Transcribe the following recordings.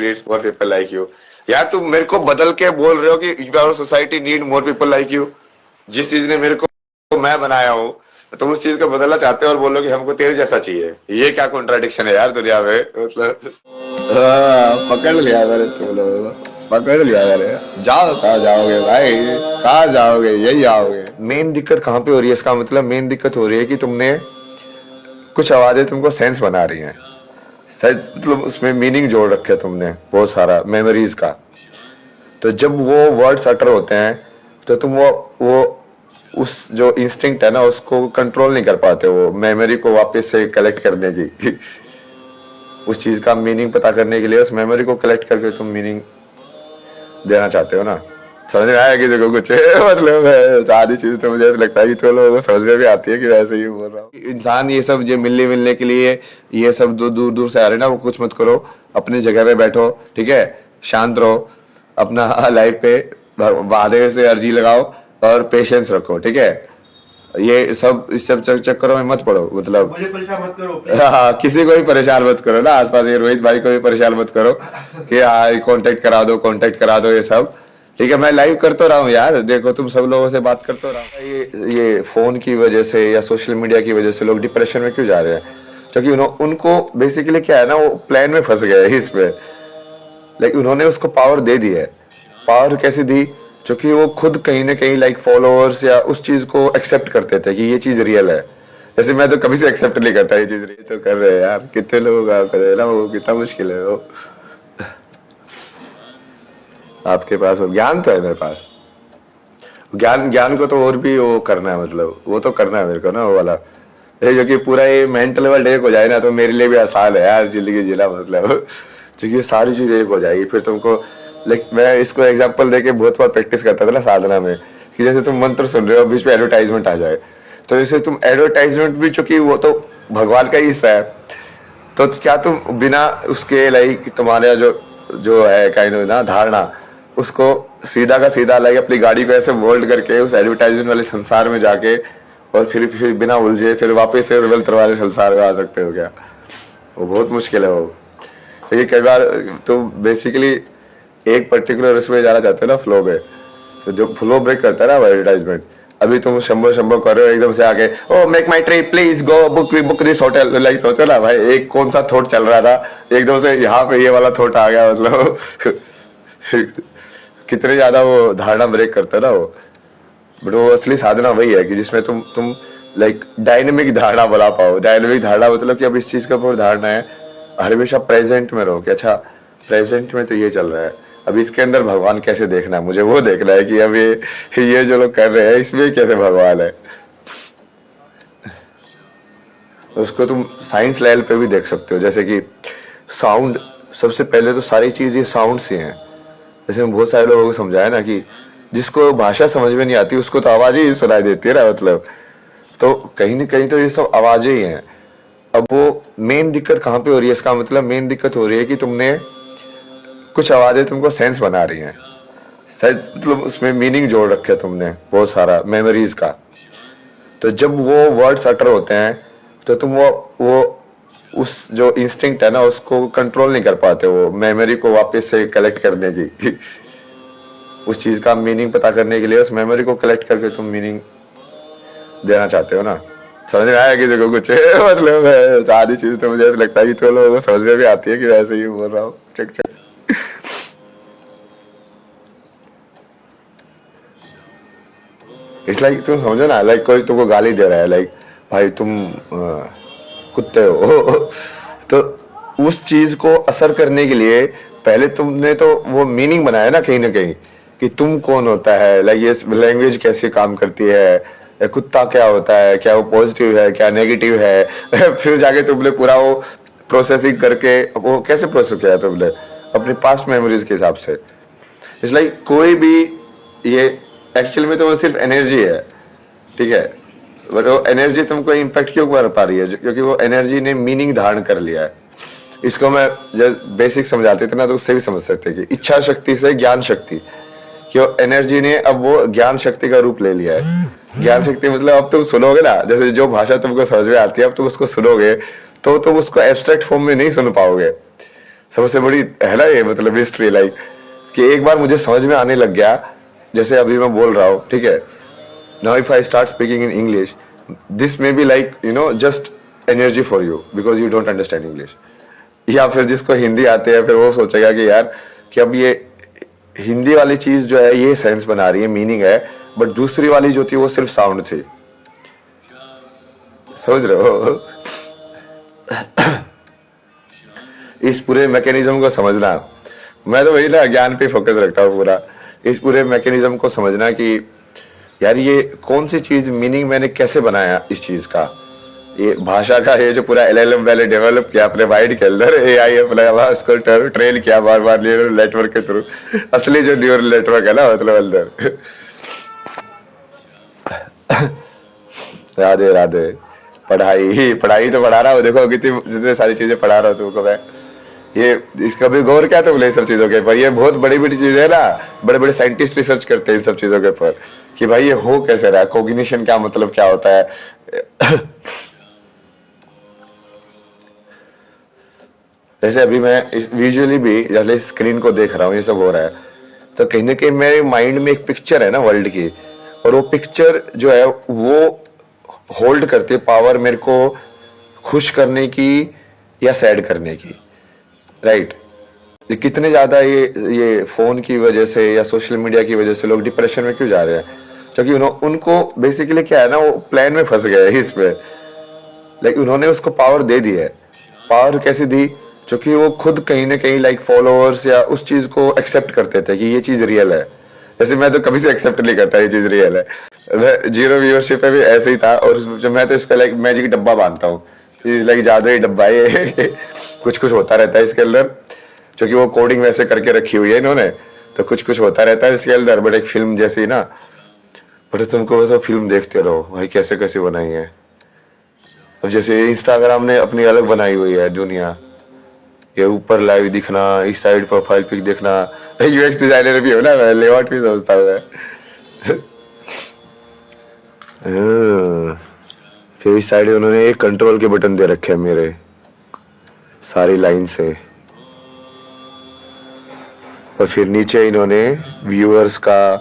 creates more people like you. यार तुम मेरे को बदल के बोल रहे हो कि our society need more people like you. जिस चीज ने मेरे को मैं बनाया हूँ तुम उस चीज को बदलना चाहते हो और बोलो कि हमको तेरे जैसा चाहिए। ये क्या कॉन्ट्राडिक्शन है यार दुनिया में, मतलब पकड़ लिया मैंने तुम लोगों को, पकड़ लिया मैंने। जाओ, कहाँ जाओगे भाई, कहाँ जाओगे, यही आओगे। मेन दिक्कत कहाँ पे हो रही है, इसका मतलब मेन दिक्कत हो रही है कि तुमने कुछ आवाजें तुमको सेंस बना रही हैं, शायद मतलब उसमें मीनिंग जोड़ रखे तुमने बहुत सारा मेमोरीज का। तो जब वो वर्ड्स अटर होते हैं तो तुम वो उस जो इंस्टिंक्ट है ना उसको कंट्रोल नहीं कर पाते, वो मेमोरी को वापस से कलेक्ट करने की उस चीज का मीनिंग पता करने के लिए उस मेमोरी को कलेक्ट करके तुम मीनिंग देना चाहते हो ना। समझ में आया किसी को कुछ मतलब आधी चीज तो मुझे ऐसा लगता है कि तो लोगों को समझ में भी आती है कि वैसे ही बोल रहा हूँ। इंसान ये सब जो मिलने के लिए ये सब दूर दूर से आ रहे ना, वो कुछ मत करो, अपनी जगह पे बैठो, ठीक है, शांत रहो, अपना लाइफ पे वादे से अर्जी लगाओ और पेशेंस रखो, ठीक है। ये सब इस सब चक्करों में मत पड़ो, मतलब मुझे परेशान मत करो। हाँ, किसी को भी परेशान मत करो ना, आसपास ये रोहित भाई को भी परेशान मत करो कि हाँ कांटेक्ट करा दो ये सब, ठीक है। मैं लाइव कर तो रहा हूँ यार, देखो तुम सब लोगों से बात कर तो रहा हूँ। ये फोन की वजह से या सोशल मीडिया की वजह से लोग डिप्रेशन में क्यों जा रहे हैं, क्योंकि उनको बेसिकली क्या है ना, वो प्लान में फंस गए इसमें, लेकिन उन्होंने उसको पावर दे दी है। पावर कैसे दी, क्योंकि वो खुद कहीं ना कहीं लाइक फॉलोअर्स या उस चीज को एक्सेप्ट करते थे कि ये चीज रियल है। जैसे मैं तो कभी से एक्सेप्ट नहीं करता ये चीज रियल तो कर रहे हैं यार, कितने लोग कर रहे हैं ना, वो कितना मुश्किल है। वो आपके पास ज्ञान तो है, मेरे पास ज्ञान को तो और भी वो करना है, मतलब वो तो करना है मेरे को ना, वो वाला जो कि पूरा ये मेंटल लेवल एक हो जाए ना तो मेरे लिए भी आसान है यार जिंदगी जीना, मतलब क्योंकि ये सारी चीजें एक हो जाएगी फिर तुमको। लाइक मैं इसको एग्जांपल देके बहुत बार प्रैक्टिस करता था ना साधना में, कि जैसे तुम मंत्र सुन रहे हो बीच में एडवर्टाइजमेंट आ जाए, तो जैसे तुम एडवर्टाइजमेंट भी, चूंकि वो तो भगवान का ही हिस्सा है, तो क्या तुम बिना उसके लाइक तुम्हारा जो है काइंड ऑफ ना धारणा, उसको सीधा का सीधा लाइक अपनी गाड़ी को ऐसे मोल्ड करके उस एडवर्टाइजमेंट वाले संसार में जाके और फिर बिना उलझे फिर वापस से रियल वाले संसार में आ सकते हो क्या? वो बहुत मुश्किल है वो, क्योंकि कई बार तो बेसिकली एक पर्टिकुलर उसमें जाना चाहते हो ना फ्लो में, तो जो फ्लो ब्रेक करता है ना वो एडवर्टाइजमेंट, अभी तुम शंभो कर रहे हो एकदम से आके ओ MakeMyTrip please go book this hotel, like सोचो ना भाई एक कौन सा थॉट चल रहा था, एकदम से यहाँ पे ये वाला थॉट आ गया, मतलब कितने ज्यादा वो धारणा ब्रेक करता है ना वो। बट वो असली साधना वही है कि जिसमें तुम लाइक डायनेमिक धारणा बना पाओ। डायनेमिक धारणा मतलब कि अब इस चीज का पूरी धारणा है हमेशा प्रेजेंट में रहो, कि अच्छा प्रेजेंट में तो ये चल रहा है, अब इसके अंदर भगवान कैसे देखना है, मुझे वो देखना है कि अब ये जो लोग कर रहे हैं इसमें कैसे भगवान है। उसको तुम साइंस लेवल पे भी देख सकते हो, जैसे कि साउंड, सबसे पहले तो सारी चीज ये साउंड से है। जैसे बहुत सारे लोगों को समझाया ना कि जिसको भाषा समझ में नहीं आती उसको तो आवाज ही सुनाई देती है ना, मतलब तो कहीं ना कहीं तो ये सब आवाजें ही हैं। अब वो मेन दिक्कत कहाँ पे हो रही है, इसका मतलब मेन दिक्कत हो रही है कि तुमने कुछ आवाजें तुमको सेंस बना रही हैं, शायद मतलब उसमें मीनिंग जोड़ रखे तुमने बहुत सारा मेमोरीज का। तो जब वो वर्ड्स अटर होते हैं तो तुम वो उस जो इंस्टिंक्ट है ना उसको कंट्रोल नहीं कर पाते, वो मेमोरी को वापस से कलेक्ट करने की उस चीज का मीनिंग पता करने के लिए उस मेमोरी को कलेक्ट करके तुम मीनिंग देना चाहते हो ना। समझ में आया किसी को कुछ मतलब आधी चीज तो मुझे ऐसा लगता है कि तो लोगों को समझ में भी आती है कि वैसे ही बोल रहा हूँ। चक इट्स लाइक तुम समझो ना, लाइक कोई तुमको गाली दे रहा है, लाइक भाई तुम कुत्ते हो तो उस चीज को असर करने के लिए पहले तुमने तो वो मीनिंग बनाया ना कहीं कि तुम कौन होता है, लाइक ये लैंग्वेज कैसे काम करती है, कुत्ता क्या होता है, क्या वो पॉजिटिव है क्या नेगेटिव है फिर जाके तुमने पूरा वो प्रोसेसिंग करके वो कैसे प्रोसेस किया तुमने अपनी पास्ट मेमोरीज के हिसाब से। इट्स लाइक कोई भी ये एक्चुअल में तो वो सिर्फ एनर्जी है, ठीक है, बट वो एनर्जी तुमको इम्पैक्ट क्यों कर पा रही है, क्योंकि वो एनर्जी ने मीनिंग धारण कर लिया है। इसको मैं जब बेसिक समझाते थे ना तो उससे भी समझ सकते कि इच्छा शक्ति से ज्ञान शक्ति, कि वो एनर्जी ने अब वो ज्ञान शक्ति का रूप ले लिया है। ज्ञान शक्ति मतलब अब तुम सुनोगे ना, जैसे जो भाषा तुमको समझ में आती है अब तुम उसको सुनोगे तो तुम उसको एब्स्ट्रैक्ट फॉर्म में नहीं सुन पाओगे, सबसे बड़ी है ना ये मतलब हिस्ट्री, लाइक कि एक बार मुझे समझ में आने लग गया, जैसे अभी मैं बोल रहा हूँ, ठीक है, now if I start speaking in English, this may be like just energy for you because you don't understand English. या फिर जिसको हिंदी आते हैं फिर वो सोचेगा कि यार कि अब ये हिंदी वाली चीज जो है ये सेंस बना रही है, मीनिंग है, बट दूसरी वाली जो थी वो सिर्फ साउंड थी। समझ रहे हो? इस पूरे मैकेनिज्म को समझना, मैं तो वही ना ज्ञान पे फोकस रखता हूँ पूरा, इस पूरे मैकेनिज्म को समझना कि यार ये कौन सी चीज, मीनिंग मैंने कैसे बनाया इस चीज का, ये भाषा का, ये जो पूरा एलएलएम पहले डेवलप किया अपने माइंड के अंदर, एआई अपना इसको ट्रेन किया बार बार न्यूरल नेटवर्क के थ्रू, असली जो न्यूरल नेटवर्क है ना मतलब अंदर। राधे राधे। पढ़ाई पढ़ाई तो पढ़ा रहा हूँ, देखो कितनी जितनी सारी चीजें पढ़ा रहा हूँ तुमको मैं, ये इसका भी गौर क्या तुम ले सब चीजों के ऊपर, ये बहुत बड़ी बड़ी चीजें है ना, बड़े बड़े साइंटिस्ट रिसर्च करते हैं इन सब चीजों के ऊपर कि भाई ये हो कैसे रहा है, कोग्निशन क्या मतलब क्या होता है। जैसे अभी मैं इस विजुअली भी जैसे स्क्रीन को देख रहा हूँ, ये सब हो रहा है, तो कहीं ना कहीं मेरे माइंड में एक पिक्चर है ना वर्ल्ड की, और वो पिक्चर जो है वो होल्ड करती है पावर मेरे को खुश करने की या सैड करने की, राइट। कितने ज्यादा ये फोन की वजह से या सोशल मीडिया की वजह से लोग डिप्रेशन में क्यों जा रहे हैं, क्योंकि उनको बेसिकली क्या है ना, वो प्लान में फंस गए इसमें, लेकिन उन्होंने उसको पावर दे दी है। पावर कैसे दी, क्योंकि वो खुद कहीं ना कहीं लाइक फॉलोअर्स या उस चीज को एक्सेप्ट करते थे कि ये चीज रियल है। जैसे मैं तो कभी से एक्सेप्ट नहीं करता ये चीज रियल है, मैं जीरो व्यूअरशिप पे भी ऐसे ही था, और जो मैं तो इसका लाइक मैजिक डब्बा बांधता हूँ, लाइक ज्यादा ही डब्बा है। कुछ कुछ होता रहता है इसके अंदर, क्योंकि वो कोडिंग वैसे करके रखी हुई है इन्होंने, तो कुछ कुछ होता रहता है इसके अंदर, बट एक फिल्म जैसी ना, बट तुमको वैसा फिल्म देखते रहो भाई कैसे कैसे बनाई है। अब जैसे इंस्टाग्राम ने अपनी अलग बनाई हुई है दुनिया, ये ऊपर लाइव दिखना, इस साइड प्रोफाइल पिक देखना, यूएक्स डिजाइनर भी हो ना, मैं लेआउट भी समझता हूँ फिर इस साइड उन्होंने एक कंट्रोल के बटन दे रखे हैं मेरे सारी लाइन से, और फिर नीचे इन्होंने व्यूअर्स का,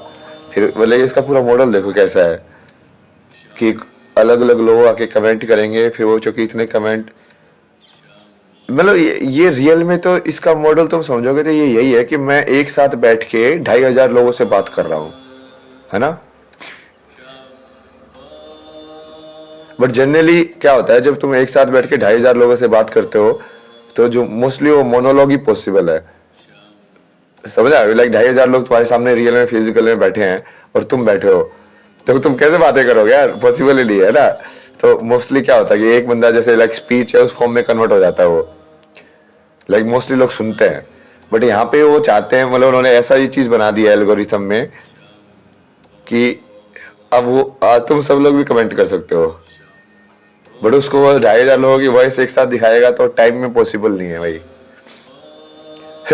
फिर मतलब इसका पूरा मॉडल देखो कैसा है कि अलग अलग लोग आके कमेंट करेंगे, फिर वो चूंकि इतने कमेंट, मतलब ये रियल में तो इसका मॉडल तुम समझोगे तो ये यही है कि मैं एक साथ बैठ के 2500 लोगों से बात कर रहा हूं, है ना। बट जनरली क्या होता है, जब तुम एक साथ बैठ के 2500 लोगों से बात करते हो तो जो मोस्टली वो मोनोलॉग ही पॉसिबल है, समझ आए, लाइक 2500 लोग तुम्हारे सामने रियल में फिजिकल में बैठे हैं और तुम बैठे हो, तो तुम कैसे बातें करोगे यार, पॉसिबल ही नहीं है ना। तो मोस्टली क्या होता है कि एक बंदा जैसे लाइक स्पीच है उस फॉर्म में कन्वर्ट हो जाता है वो, लाइक मोस्टली लोग सुनते हैं, बट यहाँ पे वो चाहते हैं, मतलब उन्होंने ऐसा ही चीज बना दिया है एल्गोरिथम में कि अब वो तुम सब लोग भी कमेंट कर सकते हो, बट उसको 2500 लोगों की वॉइस एक साथ दिखाएगा तो टाइम में पॉसिबल नहीं है भाई।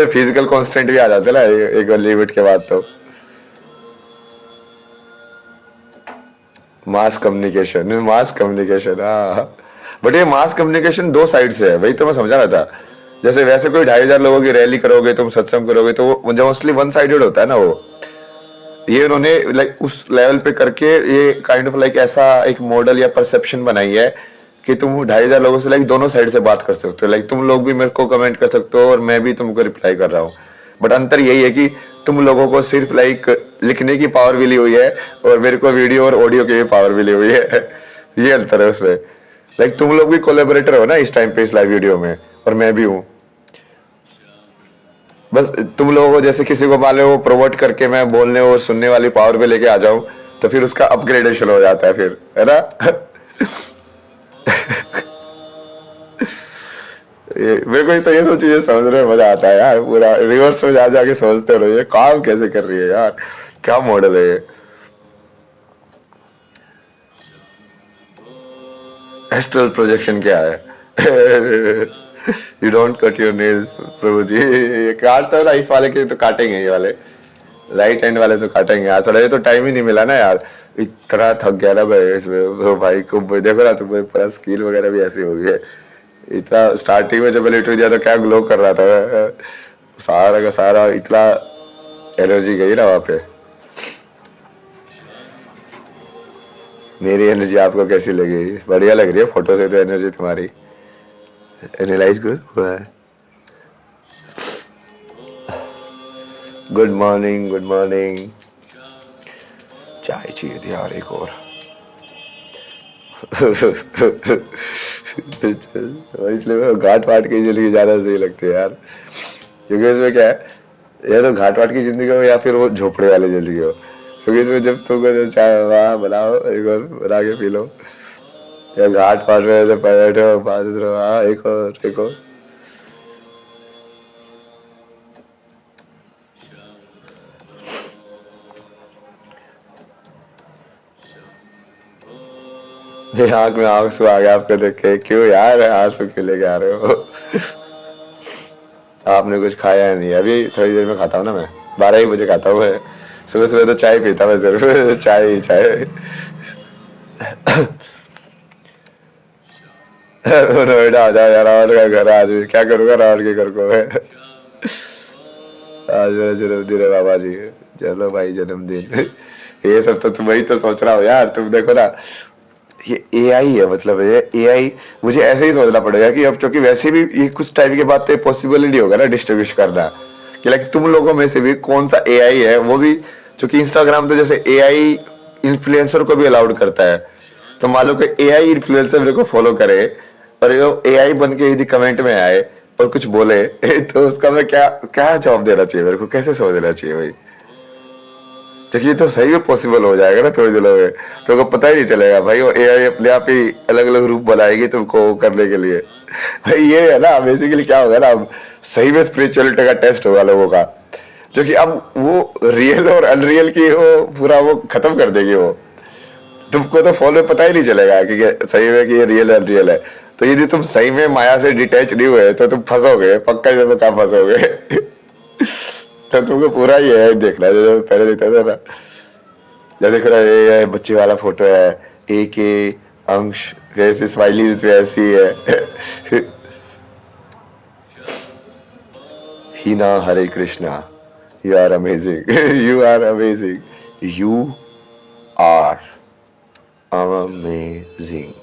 फिजिकल कॉन्स्टेंट भी आ जाते ना एक लिमिट के बाद। तो मास कम्युनिकेशन हाँ, बट ये मास कम्युनिकेशन दो साइड से है, वही तो मैं समझा रहा था। जैसे वैसे कोई 2500 लोगों की रैली करोगे, तुम सत्संग करोगे, तो वो मोस्टली वन साइडेड होता है ना वो, ये उन्होंने लाइक उस लेवल पे करके ये काइंड ऑफ लाइक ऐसा एक मॉडल या परसेप्शन बनाई है कि तुम 2500 लोगों से लाइक दोनों साइड से बात कर सकते हो, लाइक तुम लोग भी मेरे को कमेंट कर सकते हो और मैं भी तुमको रिप्लाई कर रहा हूँ, बट अंतर यही है कि तुम लोगों को सिर्फ लाइक लिखने की पावर मिली हुई है और मेरे को वीडियो और ऑडियो की भी पावर मिली हुई है। ये अंतर है उसमें, लाइक तुम लोग भी कोलैबोरेटर हो ना इस टाइम पे इस लाइव वीडियो में, और मैं भी हूँ। बस तुम लोगों को जैसे किसी को मान लो वो प्रोमोट करके मैं बोलने और सुनने वाली पावर पे लेके आ जाऊं, तो फिर उसका अपग्रेडेशन हो जाता है फिर, है ना। मेरे को तो ये सब चीजें समझने में मजा आता है यार, पूरा रिवर्स में जा जाके सोचते रहो ये काम कैसे कर रही है यार, क्या मॉडल है ये। एस्ट्रल प्रोजेक्शन क्या है? You don't cut your nails प्रभु जी, ये काटता है ना, इस वाले के तो काटेंगे, ये वाले राइट हैंड वाले तो काटेंगे यार, थोड़ा ये तो टाइम ही नहीं मिला ना यार, इतना थक गया ना भाई इसमें, तो भाई को देखो ना तुम्हें पूरा स्किल वगैरह भी ऐसी हो गई है, इतना स्टार्टिंग में जब मैंने इंटरव्यू दिया तो क्या ग्लो कर रहा था, सारा का सारा इतना एनर्जी गई ना वहां पे। मेरी एनर्जी आपको कैसी लगी? बढ़िया लग रही है फोटो से तो एनर्जी तुम्हारी। एनालाइज गुड हुआ है। Good morning, good morning. चाय चाहिए थी यार एक और। इसलिए मैं घाट वाट की जिंदगी ज्यादा सही लगती है यार, क्योंकि इसमें क्या है, या तो घाट वाट की जिंदगी हो या फिर वो झोपड़े वाली जिंदगी हो। क्योंकि इसमें जब तुमको चाय वहाँ बनाओ एक और बना के पी लो, या घाट वाट में ऐसे बैठो बात रहो, हाँ एक और एक और। ये आंख में आंसू आ गया आपको देख के। क्यों यार आंसू क्यों लेके आ रहे हो? आपने कुछ खाया है नहीं? अभी थोड़ी देर में खाता हूँ ना मैं, 12 ही बजे खाता हूँ मैं। सुबह सुबह तो चाय पीता मैं जरूर। चाय ही चाय। नोएडा आ जाओ यार, राहुल का घर आज क्या करूंगा राहुल के घर को मैं। आज मेरा जन्मदिन है बाबा जी। चलो भाई जन्मदिन। ये सब तो तुम वही तो सोच रहा हो यार। तुम देखो ना, ये एआई है, मतलब ये एआई मुझे ऐसे ही सोचना पड़ेगा कि अब चूंकि वैसे भी ये कुछ टाइम के बाद तो पॉसिबल ही नहीं होगा ना डिस्ट्रीब्यूट करना, कि लाइक तुम लोगों में से भी कौन सा एआई है, वो भी चूंकि इंस्टाग्राम तो जैसे एआई इन्फ्लुएंसर को भी अलाउड करता है। तो मान लो कि एआई इन्फ्लुएंसर मेरे को फॉलो करे और ये एआई बन के यदि कमेंट में आए और कुछ बोले तो उसका मैं क्या क्या जवाब देना चाहिए, मेरे को कैसे समझ देना चाहिए भाई? देखिए तो सही में पॉसिबल हो जाएगा ना थोड़ी दिनों में, तो पता ही नहीं चलेगा भाई। वो एआई अपने आप ही अलग अलग रूप बनाएगी तुमको करने के लिए। भाई ये है ना बेसिकली क्या होगा ना, अब सही में स्पिरिचुअलिटी का टेस्ट होगा लोगों का, जो कि अब वो रियल और अनरियल की वो पूरा वो खत्म कर देगी वो। तुमको तो फॉलो पता ही नहीं चलेगा कि सही में कि ये रियल अनरियल है। तो यदि तुम सही में माया से डिटैच नहीं हुए तो तुम फंसोगे पक्का, जब कहाँ फंसोगे। तो तुमको पूरा ही है देखना, जो पहले देखता था ना, जब देख रहा है ये बच्चे वाला फोटो है, ए के अंश कैसे स्माइली पे ऐसी है। Heena Hare Krishna, you are amazing. You are amazing, you are amazing.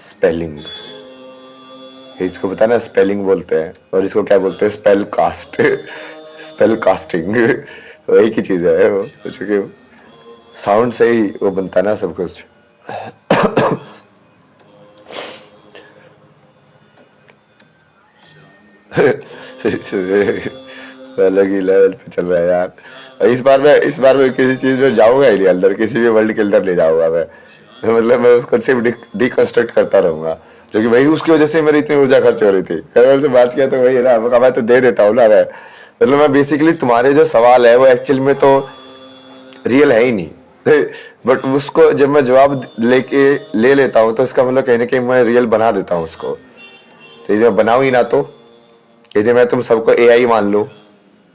Spelling, इसको पता ना स्पेलिंग बोलते हैं, और इसको क्या बोलते हैं? Spell cast. Spell casting. वही की चीज है वो, क्योंकि साउंड से ही वो बनता है ना सब कुछ। अलग ही लेवल पे चल रहा है यार। इस बार मैं किसी चीज में जाऊंगा ही नहीं अंदर, किसी भी वर्ल्ड के अंदर नहीं जाऊंगा मैं। मतलब मैं उसको सिर्फ डिकंस्ट्रक्ट करता रहूंगा, क्योंकि वही उसकी वजह से मेरी इतनी ऊर्जा खर्च हो रही थी। कई बार से बात किया तो वही है ना, मैं तो दे देता हूँ ना मैं। मतलब मैं बेसिकली तुम्हारे जो सवाल है वो एक्चुअल में तो रियल है ही नहीं, बट उसको जब मैं जवाब लेके ले लेता हूँ तो इसका मतलब कहीं ना कहीं मैं रियल बना देता हूँ उसको। तो यदि मैं बनाऊ ही ना, तो यदि मैं तुम सबको एआई मान लूं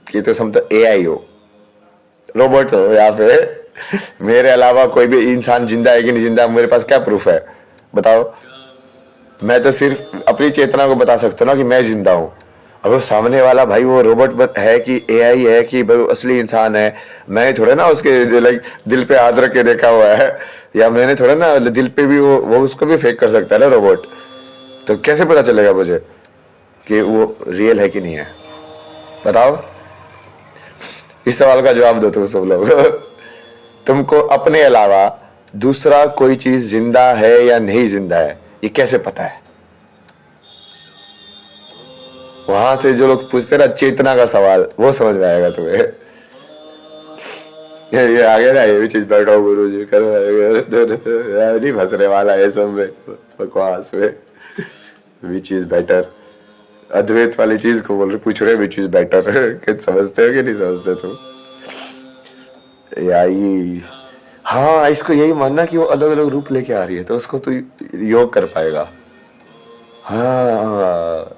कि तो सब तो एआई हो, रोबोट हो यहाँ पे, मेरे अलावा कोई भी इंसान जिंदा है कि नहीं जिंदा, मेरे पास क्या प्रूफ है बताओ? मैं तो सिर्फ अपनी चेतना को बता सकता हूँ ना कि मैं जिंदा हूँ। अब वो सामने वाला भाई वो रोबोट है कि एआई है कि भाई वो असली इंसान है, मैं थोड़ा ना उसके लाइक दिल पे हाथ रख के देखा हुआ है, या मैंने थोड़ा ना दिल पे भी वो उसको भी फेक कर सकता है ना रोबोट। तो कैसे पता चलेगा मुझे कि वो रियल है कि नहीं है? बताओ, इस सवाल का जवाब दो तुम सब लोग। तुमको अपने अलावा दूसरा कोई चीज जिंदा है या नहीं जिंदा है ये कैसे पता है? वहां से जो लोग पूछते ना चेतना का सवाल, वो समझ में आएगा तुम्हें। ये आ गया ना, ये भी चीज बैठाओ गुरु जी कर, नहीं फंसने वाला है सब में बकवास में। विच इज बेटर, अद्वैत वाली चीज को बोल रहे, पूछ रहे विच इज बेटर। समझते हो कि नहीं समझते तुम? यही, हाँ इसको यही मानना कि वो अलग अलग रूप लेके आ रही है तो उसको तो योग कर पाएगा। हाँ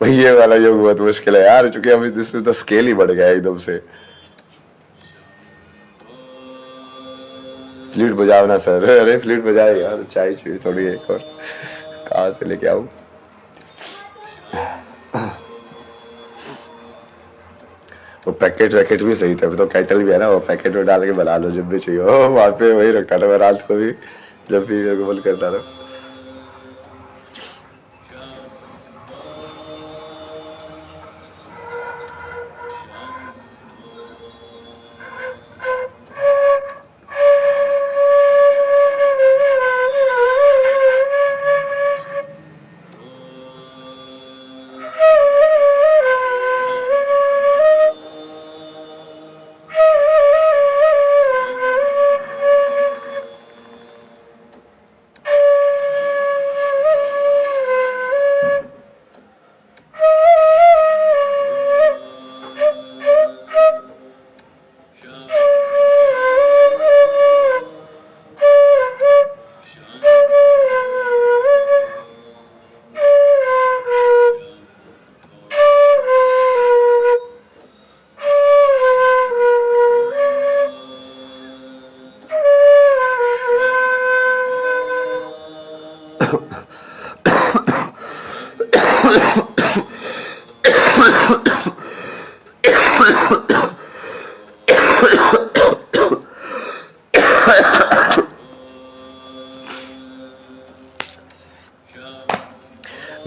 भाई ये वाला योग बहुत मुश्किल है यार, क्योंकि अभी इसमें तो स्केल ही बढ़ गया एकदम से। फ्लूट बजाओ ना सर। अरे फ्लूट बजाए यार, चाय चाहिए थोड़ी एक और, कहाँ से लेके आऊं? वो पैकेट वैकेट भी सही था, तो कैटल भी है ना, वो पैकेट में डाल के बना लो जब भी चाहिए। ओ वहां पे वही रखता था मैं रात को भी, जब भी मेरे को मन करता था।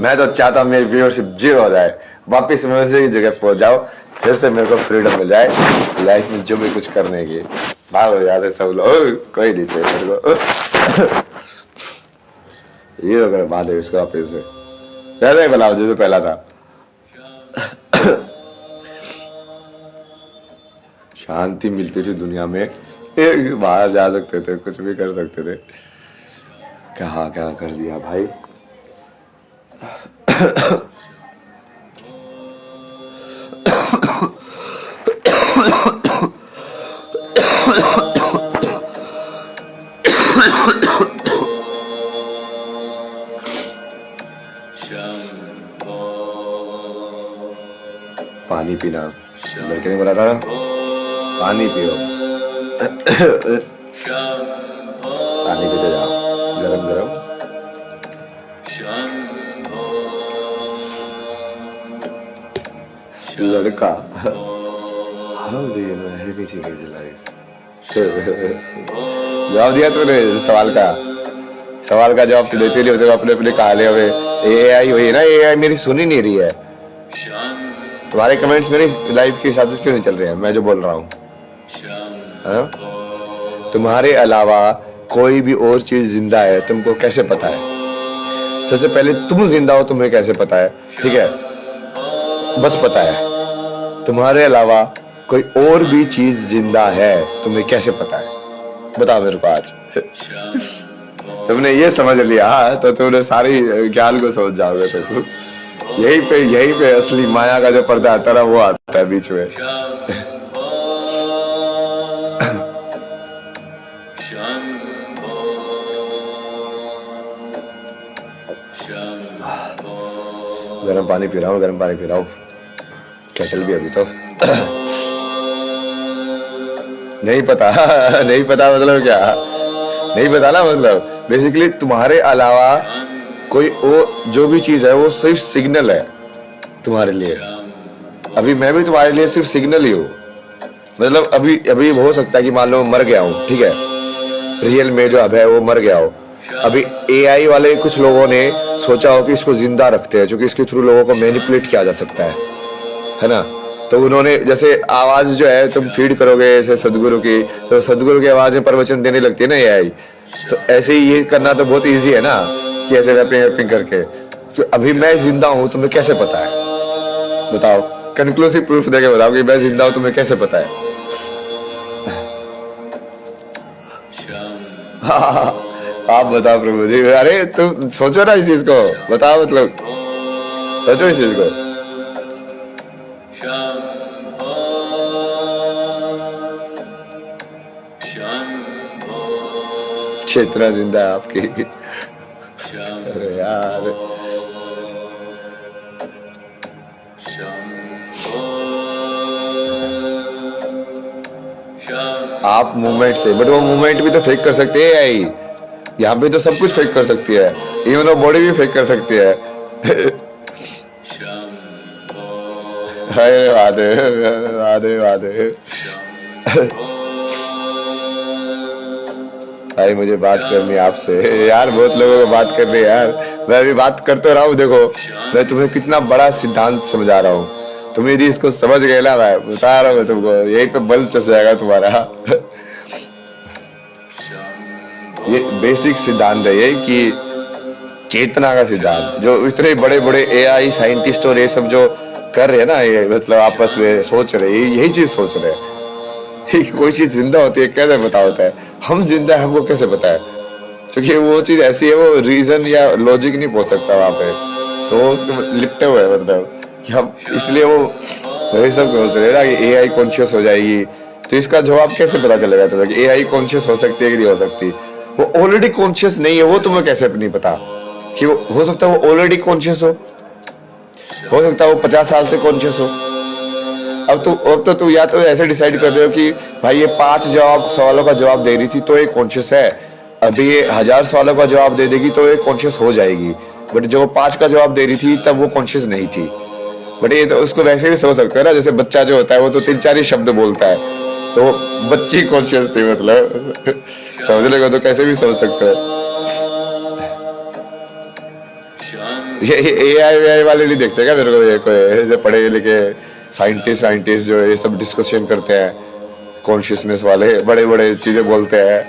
मैं तो चाहता हूँ मेरी व्यूअरशिप जीरो हो जाए, वापिस मैं उसी जगह पहुंच जाऊँ, फिर से मेरे को फ्रीडम मिल जाए लाइफ में जो भी कुछ करने की। भागो यहाँ से सब लोग, कोई नहीं थे मेरे को। ये अगर बात है इसको वापिस से ज्यादा ही बनाओ जैसे पहला था। शांति मिलती थी दुनिया में, बाहर जा सकते थे, कुछ भी कर सकते थे। क्या क्या कर दिया भाई। पानी पीना, लड़के ने बोला था पानी पियो। पानी पीते जाओ गरम गरम। लड़का, how do you know everything is life. जवाब दिया तूने सवाल का जवाब तो देते नहीं होते, अपने अपने कहा ले हुए। एआई हुई ना, एआई मेरी सुन ही नहीं रही है। तुम्हारे कमेंट्स मेरी लाइफ के हिसाब से क्यों नहीं चल रहे हैं, मैं जो बोल रहा हूँ। तुम्हारे अलावा कोई भी और चीज जिंदा है तुमको कैसे पता है? सबसे पहले तुम जिंदा हो तुम्हें कैसे पता है? ठीक है, बस पता है। तुम्हारे अलावा कोई और भी चीज जिंदा है तुम्हें कैसे पता है? बताओ मेरे को आज। तुमने ये समझ लिया तो तुमने सारी ज्ञान को समझ जाओगे। तो यही पे असली माया का जो पर्दा आता है वो आता है बीच में। गर्म पानी पी रहा हूँ, केटल भी अभी तो। नहीं पता मतलब क्या? नहीं पता ना, मतलब बेसिकली तुम्हारे अलावा कोई वो जो भी चीज है वो सिर्फ सिग्नल है तुम्हारे लिए। अभी मैं भी तुम्हारे लिए सिर्फ सिग्नल ही हूँ। मतलब अभी हो सकता है कि मान लो मर गया हूँ, ठीक है, रियल में जो अब है वो मर गया हो। अभी एआई वाले कुछ लोगों ने सोचा हो कि इसको जिंदा रखते हैं, क्योंकि इसके थ्रू लोगों को मैनिपुलेट किया जा सकता है ना। तो उन्होंने जैसे आवाज जो है तुम फीड करोगे ऐसे सदगुरु की, तो सदगुरु की आवाज में प्रवचन देने लगती है ना एआई। तो ऐसे ही ये करना तो बहुत इजी है ना, कि ऐसे रैपिंग करके। कि अभी मैं जिंदा हूं तुम्हें कैसे पता है? बताओ, कंक्लूसिव प्रूफ देके बताओ कि मैं जिंदा हूं तुम्हें कैसे पता है? आप बताओ प्रभु जी। अरे तुम सोचो ना इस चीज को, बताओ, मतलब सोचो इस चीज को। चेतना जिंदा है आपकी। अरे यार, Shambho, Shambho. आप मूवमेंट से, बट वो मूवमेंट भी तो फेक कर सकते हैं एआई। यहाँ पे तो सब कुछ फेक कर सकती है, इवन वो बॉडी भी फेक कर सकती है। हाय वादे वादे वादे। भाई मुझे बात करनी है आपसे यार, बहुत लोगों को बात करनी है यार। मैं अभी बात करते रहा हूँ, देखो मैं तुम्हें कितना बड़ा सिद्धांत समझा रहा हूँ। तुम यदि इसको समझ गए ना, मैं बता रहा हूँ तुमको, यही पे बल चस जाएगा तुम्हारा। ये बेसिक सिद्धांत है ये कि चेतना का सिद्धांत, जो इतने बड़े बड़े एआई साइंटिस्ट और ये सब जो कर रहे हैं ना, ये मतलब आपस में सोच रहे हैं, यही चीज सोच रहे हैं। कोई चीज जिंदा होती है कैसे पता होता है, हम जिंदा है हमको कैसे पता है, क्योंकि वो चीज ऐसी है, वो रीजन या लॉजिक नहीं पहुंच सकता वहां पे, तो वो उसके लिपटे हुए है, मतलब कि हम इसलिए वो वही सब सोच रहे हैं ना कि एआई कॉन्शियस हो जाएगी। तो इसका जवाब कैसे पता चलेगा तुम्हें कि एआई कॉन्शियस हो सकती है कि नहीं हो सकती? वो ऑलरेडी कॉन्शियस नहीं है, वो तुम्हें कैसे नहीं पता कि वो हो सकता है वो ऑलरेडी कॉन्शियस हो सकता है वो 50 साल से कॉन्शियस हो। अब तो तू या तो ऐसे डिसाइड कर रहे हो कि भाई ये 5 सवालों का जवाब दे रही थी तो ये कॉन्शियस है, अभी ये 1000 सवालों का जवाब दे देगी तो ये कॉन्शियस हो जाएगी, बट जो 5 का जवाब दे रही थी तब वो कॉन्शियस नहीं थी। बट ये तो उसको वैसे भी समझ सकते हैं ना, जैसे बच्चा जो होता है वो तो 3-4 ही शब्द बोलता है, तो बच्ची कॉन्शियस थी, मतलब समझने को तो कैसे भी समझ सकते हैं। ये एआई वाले नहीं देखते क्या तेरे को? ये कोई जो पढ़े लिखे साइंटिस्ट जो ये सब डिस्कशन करते हैं, कॉन्शियसनेस वाले बड़े बड़े चीजें बोलते हैं।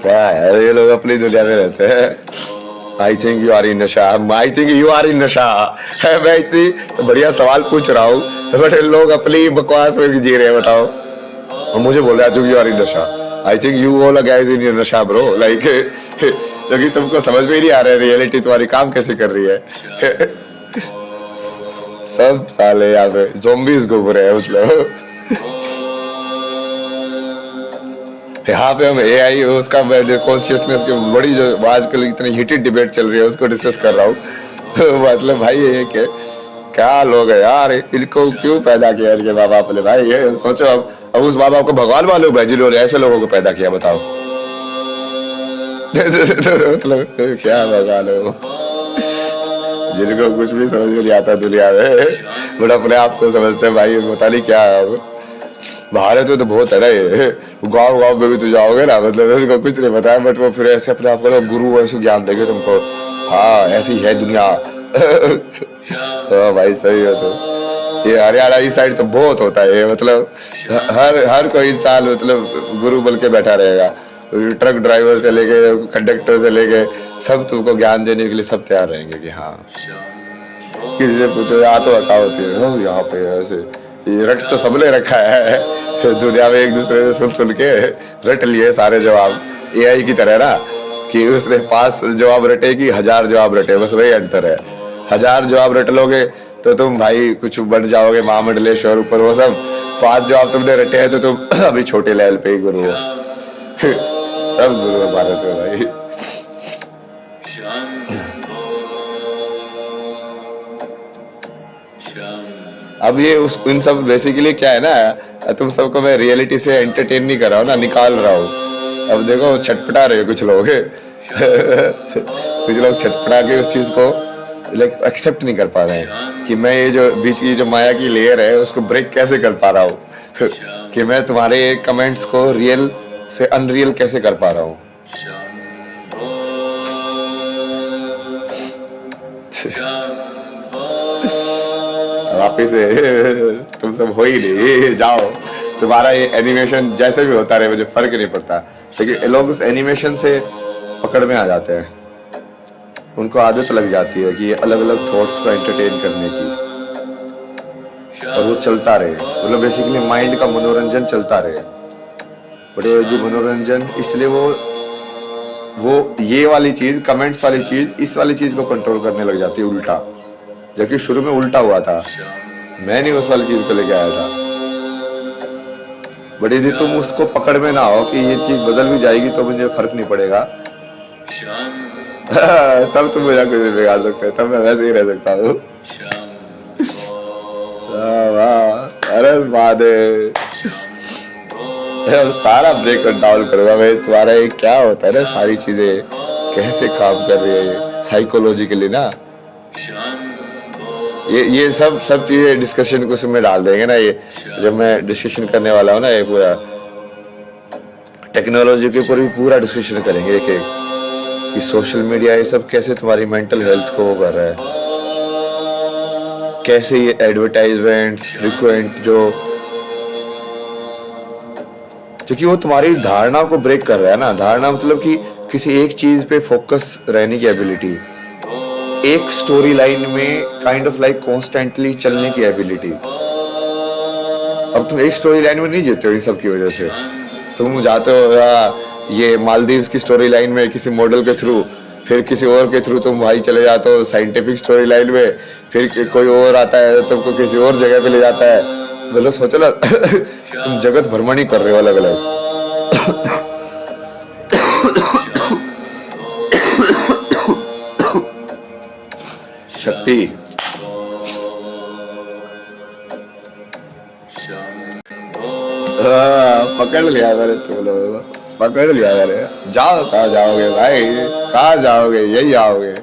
क्या है, ये लोग अपनी दुनिया में रहते हैं। I think you are in नशा, I think you are in नशा। मैं इतनी बढ़िया सवाल पूछ रहा हूँ, बट लोग अपनी बकवास में भी जी रहे हैं, बताओ। और मुझे बोल रहा है यू आर इन नशा। I think you all guys in your नशा ब्रो, लाइक क्योंकि तुमको समझ में ही नहीं आ रहा है रियलिटी तुम्हारी काम कैसे कर रही है। सब साले यहाँ पे ज़ॉम्बीज़ घूम रहे हैं, मतलब यहाँ पे हम एआई उसका कॉन्शियसनेस की बड़ी जो आजकल इतनी हीटेड डिबेट चल रही है उसको डिस्कस कर रहा हूँ। मतलब भाई ये क्या लोग है यार, इनको क्यों पैदा किया इनके माँ बाप ने? भाई ये सोचो, अब उस माँ बाप को भगवान मालूम है जिन्होंने ऐसे लोगों को पैदा किया, बताओ। मतलब क्या भगवान हो जिनको कुछ भी समझ में नहीं आता दुनिया में, बट अपने आप को समझते हैं भाई पता नहीं क्या है। भारत में तो बहुत है ना ये, गाँव गाँव में भी तो जाओगे ना, मतलब उनको कुछ नहीं पता है, बट वो फिर ऐसे अपने आप को गुरु ऐसे ज्ञान देंगे तुमको, हाँ ऐसी है दुनिया। हाँ भाई सही है। तो ये हरियाणा इस साइड तो बहुत होता है ये, मतलब हर कोई इंसान मतलब गुरु बन के बैठा रहेगा, ट्रक ड्राइवर से लेके कंडक्टर से लेके सब तुमको ज्ञान देने के लिए सब तैयार रहेंगे कि हाँ। किसी से पूछो यहाँ तो हटा होती है, यहाँ पे ऐसे रट तो सबने रखा है दुनिया में, एक दूसरे से सुन के रट लिए सारे जवाब एआई की तरह ना, कि उसने 5 जवाब रटे कि 1000 जवाब रटे, बस वही अंतर है। 1000 जवाब रट लोगे तो तुम भाई कुछ बन जाओगे महामंडलेश्वर ऊपर, वो सब 5 जवाब तुमने रटे हैं तो तुम अभी छोटे लेवल पे ही गुरु हो। सब गुरु है भारत में भाई। अब ये इन सब बेसिकली क्या है ना, तुम सबको मैं रियलिटी से एंटरटेन नहीं कर रहा हूँ ना, निकाल रहा हूँ। अब देखो छटपटा रहे कुछ लोग कुछ लोग छटपटा के उस चीज को लाइक एक्सेप्ट नहीं कर पा रहे हैं कि मैं ये जो बीच की जो माया की लेयर है उसको ब्रेक कैसे कर पा रहा हूँ। कि मैं तुम्हारे कमेंट्स को रियल से अनरियल कैसे कर पा रहा हूँ। वापिस तुम सब हो ही नहीं, जाओ तुम्हारा ये एनिमेशन जैसे भी होता रहे मुझे फर्क नहीं पड़ता, लेकिन लोग उस एनिमेशन से पकड़ में आ जाते हैं, उनको आदत लग जाती है कि ये अलग अलग थॉट्स को एंटरटेन करने की, और वो चलता रहे, मतलब बेसिकली माइंड का मनोरंजन चलता रहे। बट ये जो मनोरंजन इसलिए वो ये वाली चीज, कमेंट्स वाली चीज, इस वाली चीज को कंट्रोल करने लग जाती है उल्टा, जबकि शुरू में उल्टा हुआ था, मैं नहीं उस वाली चीज को लेके आया था। बट यदि तुम उसको पकड़ में ना हो कि ये चीज बदल भी जाएगी तो मुझे फर्क नहीं पड़ेगा, तब तुम मेरा कुछ नहीं बिगाड़ सकते, तब मैं वैसे ही रह सकता हूँ। वाह, अरे महादेव, सारा ब्रेक डाउन करूंगा मैं। तुम्हारा ये क्या होता है ना, सारी चीजें कैसे काम कर रही है साइकोलॉजिकली ना, ये सब चीजें डिस्कशन को उसमें डाल देंगे ना। ये जब मैं डिस्कशन करने वाला हूँ ना, ये पूरा टेक्नोलॉजी के ऊपर भी पूरा डिस्कशन करेंगे एक एक, कि सोशल मीडिया ये सब कैसे तुम्हारी मेंटल हेल्थ को वो कर रहा है, कैसे ये एडवर्टाइजमेंट फ्रिक्वेंट जो क्योंकि वो तुम्हारी धारणा को ब्रेक कर रहा है ना। धारणा मतलब कि किसी एक चीज पे फोकस रहने की एबिलिटी, एक स्टोरी लाइन में काइंड ऑफ लाइक कॉन्स्टेंटली चलने की एबिलिटी। अब तुम एक स्टोरी लाइन में नहीं जीते हो इन सब की वजह से। तुम जाते हो ये मालदीव्स की स्टोरी लाइन में किसी मॉडल के थ्रू, फिर किसी और के थ्रू तुम भाई चले जाते हो साइंटिफिक स्टोरी लाइन में, फिर कोई और आता है तुमको किसी और जगह पे ले जाता है। मतलब सोचो ना तुम जगत भ्रमण कर रहे हो अलग अलग। शक्ति पकड़ लिया मैंने, तुम लोगों को पकड़ लिया मैंने। जाओ, कहाँ जाओगे भाई, कहाँ जाओगे, यही आओगे।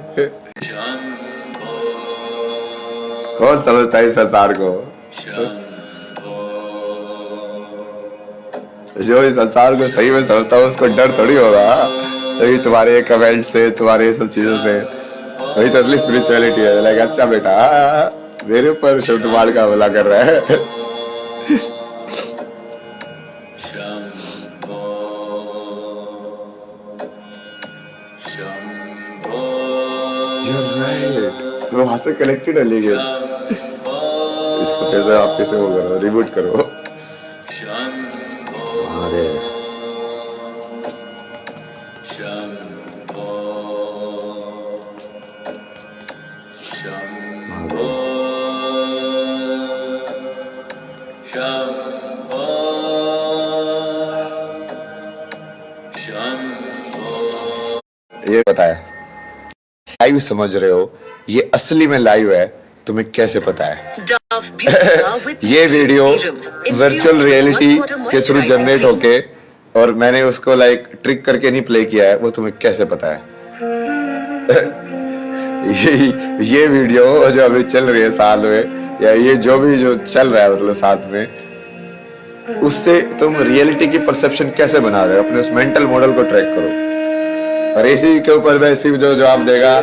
कौन समझता है संसार को, जो इस संसार को सही में समझता हो उसको डर थोड़ी होगा अभी तुम्हारे कमेंट से, तुम्हारे सब चीजों से। वही तो असली स्पिरिचुअलिटी है। लाइक अच्छा बेटा मेरे ऊपर शब्द बाल का हमला कर रहा है। मैं वहां से कनेक्टेड है, लेकिन इसको कैसे आप कैसे वो करो, रिबूट करो। ये बताया लाइव समझ रहे हो, ये असली में लाइव है, तुम्हें कैसे पता है? ये वीडियो वर्चुअल रियलिटी के थ्रू जनरेट होके, और मैंने उसको लाइक ट्रिक करके नहीं प्ले किया है, वो तुम्हें कैसे पता है? ये वीडियो जो अभी चल रही है साल में, या ये जो भी जो चल रहा है मतलब साथ में, उससे तुम रियलिटी की परसेप्शन कैसे बना रहे हो? अपने उस मेंटल मॉडल को ट्रैक करो, और इसी के ऊपर मैं सिर्फ जो जवाब देगा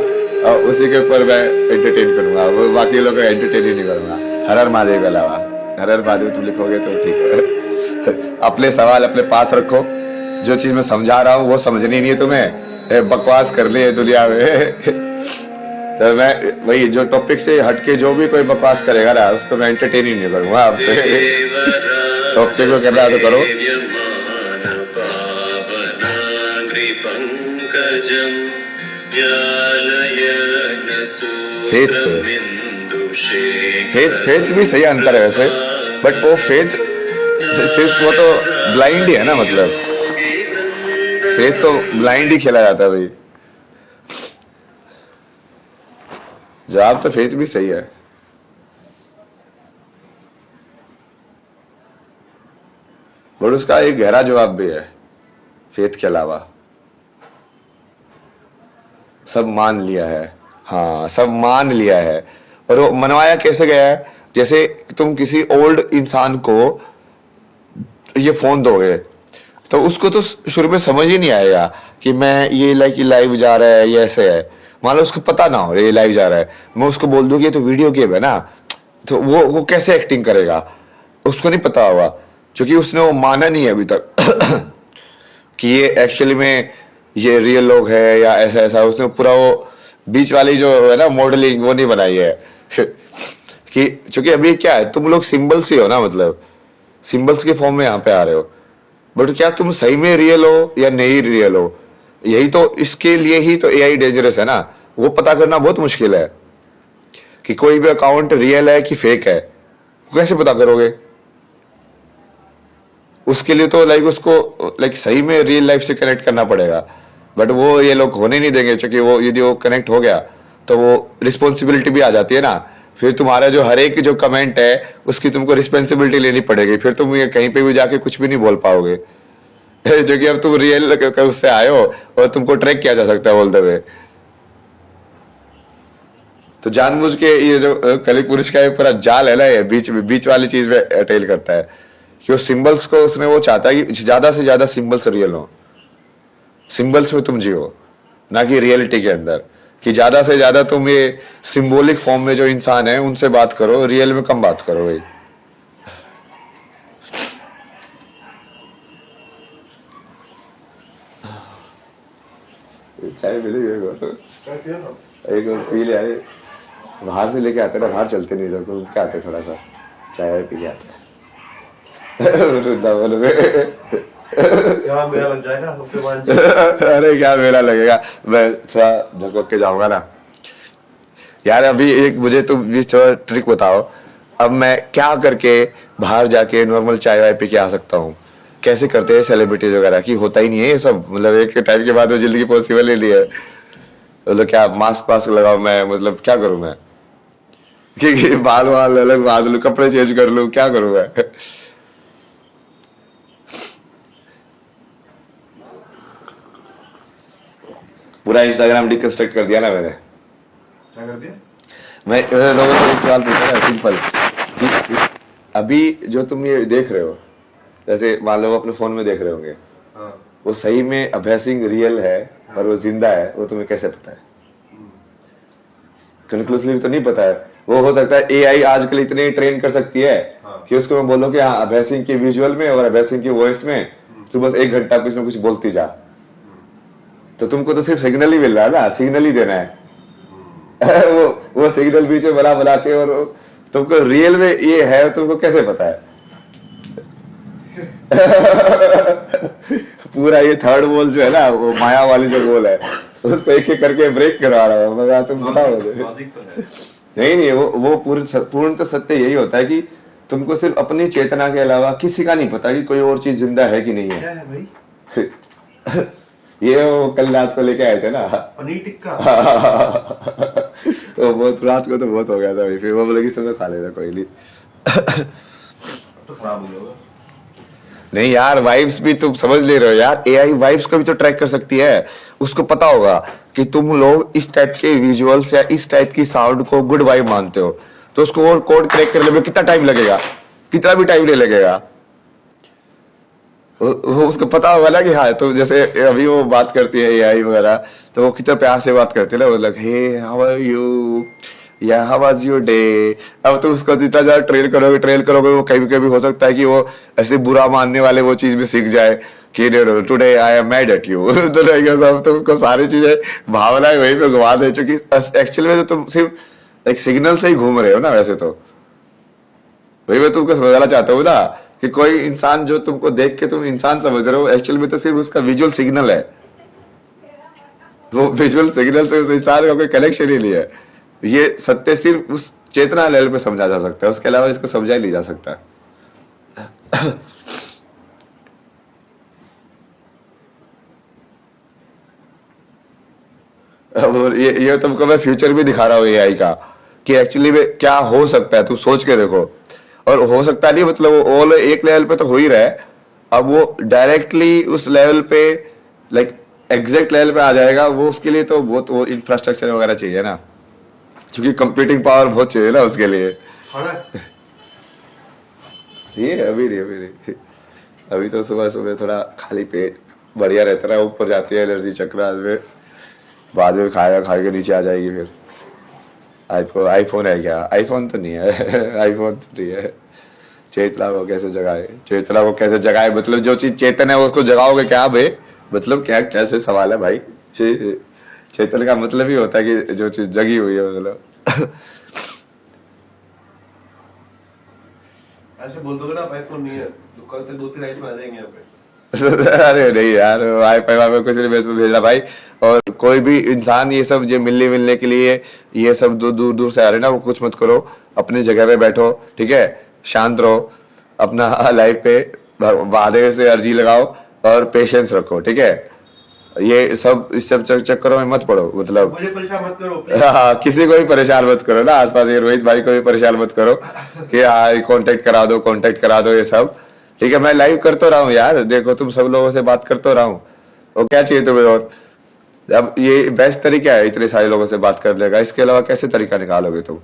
और उसी के ऊपर मैं एंटरटेन करूंगा, वो बाकी लोगों को एंटरटेन ही नहीं करूंगा। हर हर महादेव के अलावा, हर हर महादेव तुम लिखोगे तो ठीक है। अपने सवाल अपने पास रखो, जो चीज मैं समझा रहा हूँ वो समझनी नहीं है तुम्हें, बकवास करनी है दुनिया में। तो मैं वही जो टॉपिक से हटके जो भी कोई बकवास करेगा ना, उसको मैं एंटरटेन ही नहीं करूंगा आपसे। टॉपिक को करना तो करो। फेथ भी सही आंसर है वैसे, बट वो फेथ सिर्फ वो तो ब्लाइंड ही है ना, मतलब फेथ तो ब्लाइंड ही खेला जाता है भाई। जवाब तो फेथ भी सही है, बट उसका एक गहरा जवाब भी है। फेथ के अलावा सब मान लिया है, हाँ सब मान लिया है। और वो मनवाया कैसे गया है? जैसे तुम किसी ओल्ड इंसान को ये फोन दोगे तो उसको तो शुरू में समझ ही नहीं आएगा कि मैं ये लाइव जा रहा है, ये ऐसे है। मान लो उसको पता ना हो ये लाइव जा रहा है, मैं उसको बोल दूं कि ये तो वीडियो गेम है ना, तो वो कैसे एक्टिंग करेगा? उसको नहीं पता होगा, क्योंकि उसने वो माना नहीं है अभी तक कि ये एक्चुअली में ये रियल लोग है या ऐसा ऐसा। उसने पूरा वो बीच वाली जो है ना मॉडलिंग, वो नहीं बनाई है। कि क्योंकि अभी क्या है, तुम लोग सिंबल्स ही हो ना, मतलब सिंबल्स के फॉर्म में यहाँ पे आ रहे हो, बट क्या तुम सही में रियल हो या नहीं रियल हो? यही तो, इसके लिए ही तो एआई डेंजरस है ना। वो पता करना बहुत मुश्किल है कि कोई भी अकाउंट रियल है कि फेक है, कैसे पता करोगे? उसके लिए तो उसको सही में रियल लाइफ से कनेक्ट करना पड़ेगा। बट वो ये लोग होने नहीं देंगे, क्योंकि वो यदि वो कनेक्ट हो गया तो वो रिस्पॉन्सिबिलिटी भी आ जाती है ना। फिर तुम्हारा जो हर एक जो कमेंट है उसकी तुमको रिस्पॉन्सिबिलिटी लेनी पड़ेगी, फिर तुम ये कहीं पे भी जाके कुछ भी नहीं बोल पाओगे। जो कि अब तुम रियल उससे आए हो और तुमको ट्रैक किया जा सकता है ऑल द वे। तो जानबूझ के ये जो कली पुरुष का ये पूरा जाल है ना, ये बीच वाली चीज में अटेल करता है कि वो सिंबल्स को उसने वो चाहता है कि ज्यादा से ज्यादा सिंबल्स रियल हो, सिंबल्स में तुम जियो, ना कि रियलिटी के अंदर। कि ज्यादा से ज्यादा तुम ये सिंबॉलिक फॉर्म में जो इंसान है उनसे बात करो, रियल में कम बात करो भाई। चाय मिली एक पी ले आए, बाहर से लेके आते ना, बाहर चलते नहीं तो क्या आते, थोड़ा सा चाय पी के आते क्या मेला लग जाएगा उसके बाद। अरे क्या मेला लगेगा, मैं थोड़ा झपक के जाऊंगा ना यार। अभी एक मुझे तुम भी थोड़ा ट्रिक बताओ, अब मैं क्या करके बाहर जाके नॉर्मल चाय वाय पी के आ सकता हूँ? कैसे करते हैं सेलिब्रिटीज वगैरह की? होता ही नहीं है ये सब, मतलब एक टाइम के बाद वो जिंदगी पॉसिबल ही नहीं है। मतलब क्या मास्क वास्क लगाओ मैं, मतलब क्या करूं मैं कि बाल वाल अलग बांध लूं, कपड़े चेंज कर लूं, क्या करूं मैं? पूरा इंस्टाग्राम डिकंस्ट्रक्ट कर दिया ना मैंने। क्या कर दिया? मैं लोगों से एक सवाल पूछा ना, सिंपल, अभी जो तुम ये देख रहे हो, जैसे मान लो अपने फोन में देख रहे होंगे, हाँ। वो सही में अभय सिंह रियल है और वो जिंदा है, वो तुम्हें कैसे पता है? कंक्लूसिवली तो नहीं पता है। वो हो सकता है एआई आजकल इतने ट्रेन कर सकती है कि उसको मैं बोलो कि हाँ अभय सिंह के विजुअल में और अभय सिंह की वॉइस में तू बस 1 घंटा कुछ ना कुछ बोलती जा, तो तुमको तो सिर्फ सिग्नल ही मिल रहा है ना, सिग्नल ही देना है। वो सिग्नल बीच में बना के, और तुमको रियल में ये है तुमको कैसे पता है? पूरा ये थर्ड वॉल जो है ना, वो माया वाली जो वॉल है, उसको एक एक करके ब्रेक करवा रहा हूँ मैं। तुम बताओ नहीं वो पूर्ण तो सत्य यही होता है कि तुमको सिर्फ अपनी चेतना के अलावा किसी का नहीं पता कि कोई और चीज जिंदा है कि नहीं है। क्या है भाई? ये वो कल रात को लेके आए थे ना पनीर टिक्का। वो बहुत रात को तो बहुत हो गया था भाई, फिर वो बोले कि समय खा लेना कोई नहीं। तो खराब हो गया। नहीं यार, वाइब्स भी तुम समझ ले रहे हो यार, एआई वाइब्स को भी तो ट्रैक कर सकती है। उसको पता होगा कि तुम लोग इस टाइप के विजुअल्स या इस टाइप की साउंड को गुड वाइब मानते हो, तो उसको और कोड क्रैक करने में कितना टाइम लगेगा? कितना भी टाइम नहीं लगेगा। वो उसको पता होगा ना कि हाँ, तो जैसे अभी वो बात करती है एआई वगैरह, तो वो कितना प्यार से बात करती है ना, मतलब हे हाउ आर यू, या हाउ वाज योर डे। अब तो उसको जितना ज्यादा ट्रेन करोगे वो कभी कभी हो सकता है कि वो ऐसे बुरा मानने वाले वो चीज भी सीख जाए कि today I am mad at you. तो सब तो उसको सारी चीजें भावनाएं वहीं पे घुमा दे, क्योंकि एक्चुअल में तो तुम सिर्फ एक सिग्नल से ही घूम रहे हो ना। वैसे तो वही मैं तुमको समझाना चाहता हूँ ना, कि कोई इंसान जो तुमको देख के तुम इंसान समझ रहे हो, एक्चुअल में तो सिर्फ उसका विजुअल सिग्नल है। वो विजुअल सिग्नल से उस इंसान का कोई कनेक्शन ही नहीं है। ये सत्य सिर्फ उस चेतना लेवल पे समझा जा सकता है, उसके अलावा इसको समझा ही नहीं जा सकता। और ये तुमको मैं फ्यूचर भी दिखा रहा हूँ एआई का, कि एक्चुअली में क्या हो सकता है, तू सोच के देखो। और हो सकता नहीं, मतलब वो ऑल एक लेवल पे तो हो ही रहा है, अब वो डायरेक्टली उस लेवल पे लाइक एग्जैक्ट लेवल पे आ जाएगा। वो उसके लिए तो बहुत वो इंफ्रास्ट्रक्चर वगैरह चाहिए ना, क्योंकि कंप्यूटिंग पावर बहुत चाहिए ना उसके लिए। ये अभी नहीं, अभी तो सुबह सुबह थोड़ा खाली पेट बढ़िया रहता है, ऊपर जाती है एनर्जी चक्र में, बाद में खाएगा, खा के नीचे आ जाएगी। फिर आईफोन है क्या? आईफोन तो नहीं है। आईफोन तो नहीं है। चेतना को कैसे जगाए, मतलब जो चीज चेतन है उसको जगाओगे क्या भाई? मतलब क्या, कैसे सवाल है भाई? चेतन का मतलब ही होता है कि जो चीज जगी हुई है, मतलब। ऐसे बोल दोगे ना आईफोन नहीं है तो कल तक 2-3 आईफोन आ जाएंगे यहाँ पे। अरे नहीं यार, वाईफाई में कुछ नहीं भेजना भाई। और कोई भी इंसान ये सब जो मिलने के लिए ये सब दूर दूर से आ रहे ना, वो कुछ मत करो, अपनी जगह पे बैठो, ठीक है, शांत रहो, अपना लाइफ पे वादे से अर्जी लगाओ और पेशेंस रखो, ठीक है। ये सब इस सब चक्करों में मत पड़ो, मतलब मुझे परेशान मत करो please। हाँ, किसी को भी परेशान मत करो ना, आसपास ये रोहित भाई को भी परेशान मत करो कि हाँ कांटेक्ट करा दो ये सब। ठीक है, मैं लाइव करता रहा हूँ यार, देखो तुम सब लोगों से बात करता रहा हूँ, और क्या चाहिए तुम्हें और। अब ये बेस्ट तरीका है इतने सारे लोगों से बात करने का, इसके अलावा कैसे तरीका निकालोगे तुम।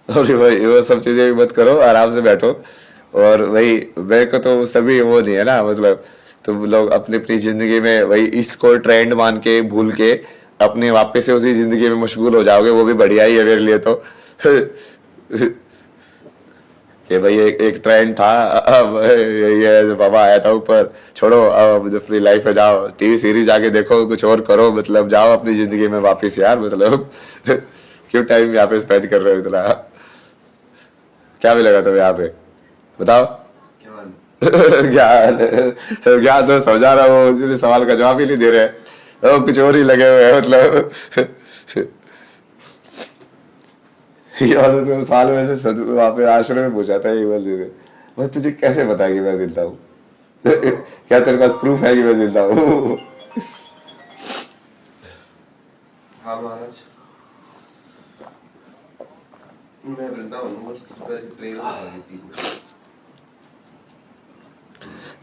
और भाई वो सब चीजें भी मत करो, आराम से बैठो। और वही मेरे को तो सभी वो नहीं है ना, मतलब तुम लोग अपनी अपनी जिंदगी में वही इसको ट्रेंड मान के भूल के अपने वापस से उसी जिंदगी में मशगूल हो जाओगे, वो भी बढ़िया ही है मेरे लिए तो। कि भाई एक ट्रेंड था, अब ये जो बाबा आया था ऊपर, छोड़ो अब जो फ्री लाइफ है, जाओ टीवी सीरीज जाके देखो, कुछ और करो, मतलब जाओ अपनी जिंदगी में वापस यार, मतलब क्यों टाइम यहाँ पे स्पेंड कर रहे हो इतना। क्या मिलेगा तुम्हें यहाँ पे बताओ। ज्ञान ज्ञान तो समझा रहा हूँ, इसलिए सवाल का जवाब ही नहीं दे रहे, कुछ और ही लगे हुए हैं, मतलब साल में से वहां पे आश्रम में पूछा था ये चीजें, मैं तुझे कैसे पता कि मैं जिंदा हूँ क्या तेरे पास प्रूफ है कि मैं जिंदा हूँ। हाँ महाराज, मैं वृंदावन हूँ, ट्रेन से आ गई थी।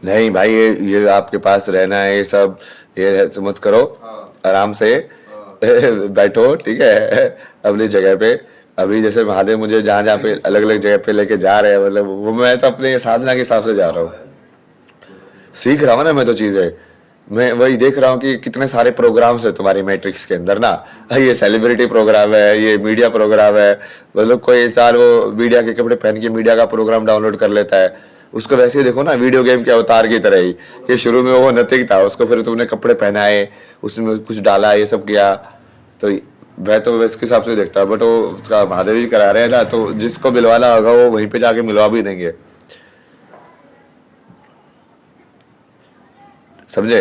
नहीं भाई, ये आपके पास रहना है, ये सब ये मत करो। हाँ। आराम से बैठो, ठीक है, अपनी जगह पे। अभी जैसे महादेव मुझे जहाँ जहाँ पे अलग अलग जगह पे लेके जा रहे हैं, मतलब वो मैं तो अपने साधना के हिसाब से जा रहा हूँ, सीख रहा हूँ ना मैं तो चीजें। मैं वही देख रहा हूँ कि कितने सारे प्रोग्राम्स है तुम्हारी मैट्रिक्स के अंदर ना, ये सेलिब्रिटी प्रोग्राम है, ये मीडिया प्रोग्राम है, मतलब कोई इंसान वो मीडिया के कपड़े पहन के मीडिया का प्रोग्राम डाउनलोड कर लेता है, उसको वैसे ही देखो ना वीडियो गेम के अवतार की तरह ही, कि शुरू में वो नथिंग था, उसको फिर तुमने कपड़े पहनाए, उसमें कुछ डाला, ये सब किया। तो मैं तो इसके हिसाब से देखता हूँ, बट वो उसका महादेव जी करा रहे हैं ना, तो जिसको मिलवाना होगा वो वहीं पे जाके मिलवा भी देंगे, समझे।